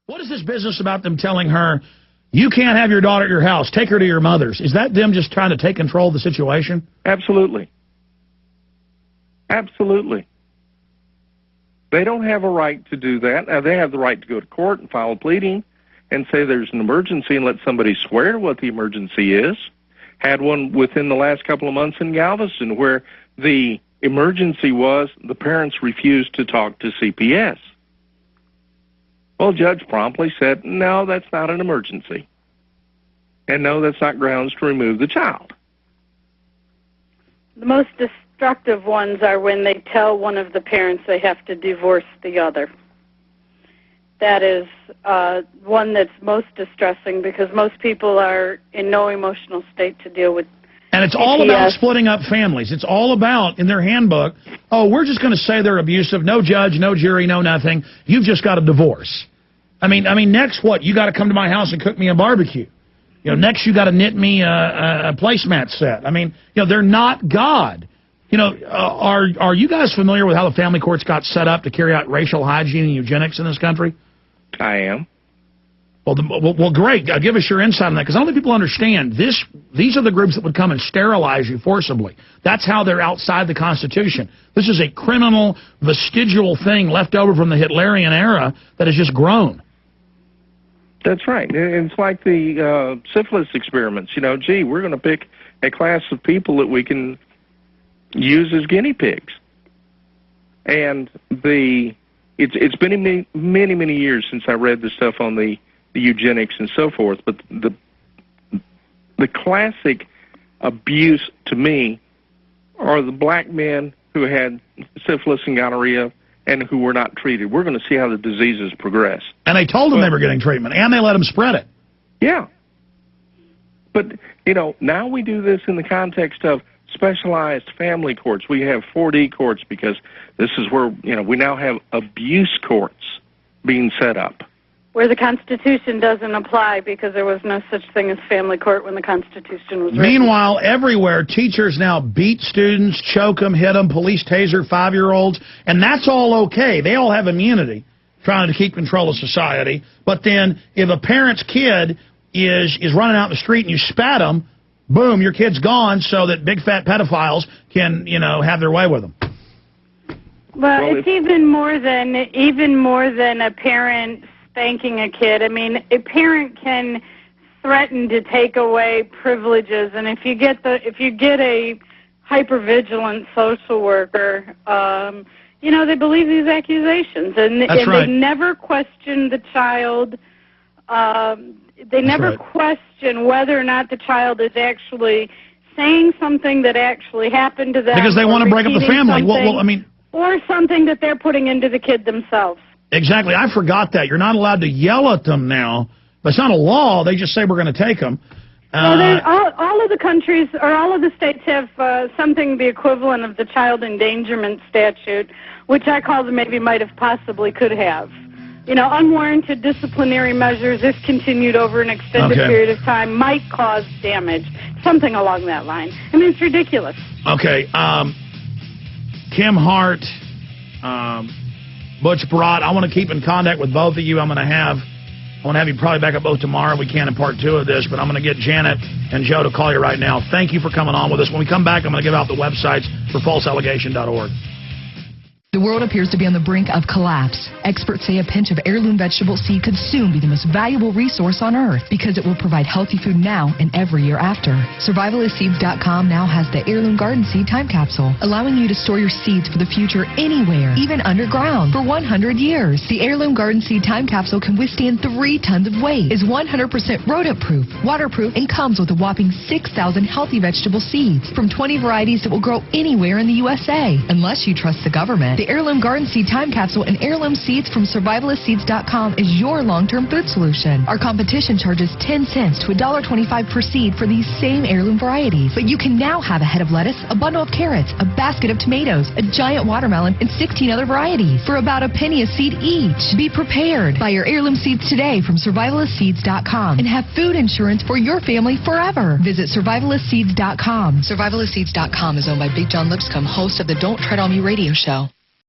What is this business about them telling her, you can't have your daughter at your house, take her to your mother's? Is that them just trying to take control of the situation? Absolutely. Absolutely. They don't have a right to do that. Now, they have the right to go to court and file a pleading and say there's an emergency and let somebody swear what the emergency is. Had one within the last couple of months in Galveston where the emergency was the parents refused to talk to CPS. Well, the judge promptly said, no, that's not an emergency. And no, that's not grounds to remove the child. The most destructive ones are when they tell one of the parents they have to divorce the other. That is one that's most distressing because most people are in no emotional state to deal with. And it's all about splitting up families. It's all about, in their handbook, oh, we're just going to say they're abusive, no judge, no jury, no nothing. You've just got a divorce. I mean, next what? You got to come to my house and cook me a barbecue. You know, next you got to knit me a placemat set. I mean, you know, they're not God. You know, are you guys familiar with how the family courts got set up to carry out racial hygiene and eugenics in this country? I am. Well, great. Give us your insight on that, because I don't think people understand this. These are the groups that would come and sterilize you forcibly. That's how they're outside the Constitution. This is a criminal, vestigial thing left over from the Hitlerian era that has just grown. That's right. It's like the syphilis experiments. You know, gee, we're going to pick a class of people that we can use as guinea pigs. And it's been many years since I read the stuff on the eugenics and so forth, but the classic abuse to me are the black men who had syphilis and gonorrhea and who were not treated. We're going to see how the diseases progress. And they told them they were getting treatment, and they let them spread it. Yeah. But, you know, now we do this in the context of specialized family courts. We have 4D courts because this is where, you know, we now have abuse courts being set up. Where the Constitution doesn't apply because there was no such thing as family court when the Constitution was written. Meanwhile, everywhere, teachers now beat students, choke them, hit them, police taser 5-year-olds, and that's all okay. They all have immunity, trying to keep control of society. But then if a parent's kid is running out in the street and you spat them, boom, your kid's gone so that big fat pedophiles can, you know, have their way with them. Well, it's even more than a parent spanking a kid. I mean, a parent can threaten to take away privileges, and if you get a hypervigilant social worker, you know, they believe these accusations, and they never question the child. They never question whether or not the child is actually saying something that actually happened to them. Because they want to break up the family. Well, I mean, or something that they're putting into the kid themselves. Exactly. I forgot that. You're not allowed to yell at them now. But it's not a law. They just say we're going to take them. Well, all of the countries or all of the states have something the equivalent of the child endangerment statute, which I call them maybe might have possibly could have. You know, unwarranted disciplinary measures, if continued over an extended period of time, might cause damage. Something along that line. I mean, it's ridiculous. Okay. Kim Hart, Butch Barat, I want to keep in contact with both of you. I want to have you probably back up both tomorrow. We can in part 2 of this, but I'm going to get Janet and Joe to call you right now. Thank you for coming on with us. When we come back, I'm going to give out the websites for falseallegation.org. The world appears to be on the brink of collapse. Experts say a pinch of heirloom vegetable seed could soon be the most valuable resource on Earth because it will provide healthy food now and every year after. Survivalistseeds.com now has the Heirloom Garden Seed Time Capsule, allowing you to store your seeds for the future anywhere, even underground, for 100 years. The Heirloom Garden Seed Time Capsule can withstand 3 tons of weight, is 100% rodent-proof, waterproof, and comes with a whopping 6,000 healthy vegetable seeds from 20 varieties that will grow anywhere in the USA. Unless you trust the government, the Heirloom Garden Seed Time Capsule and heirloom seeds from Survivalistseeds.com is your long-term food solution. Our competition charges 10 cents to $1.25 per seed for these same heirloom varieties. But you can now have a head of lettuce, a bundle of carrots, a basket of tomatoes, a giant watermelon, and 16 other varieties for about a penny a seed each. Be prepared. Buy your heirloom seeds today from Survivalistseeds.com and have food insurance for your family forever. Visit Survivalistseeds.com. Survivalistseeds.com is owned by Big John Lipscomb, host of the Don't Tread on Me radio show.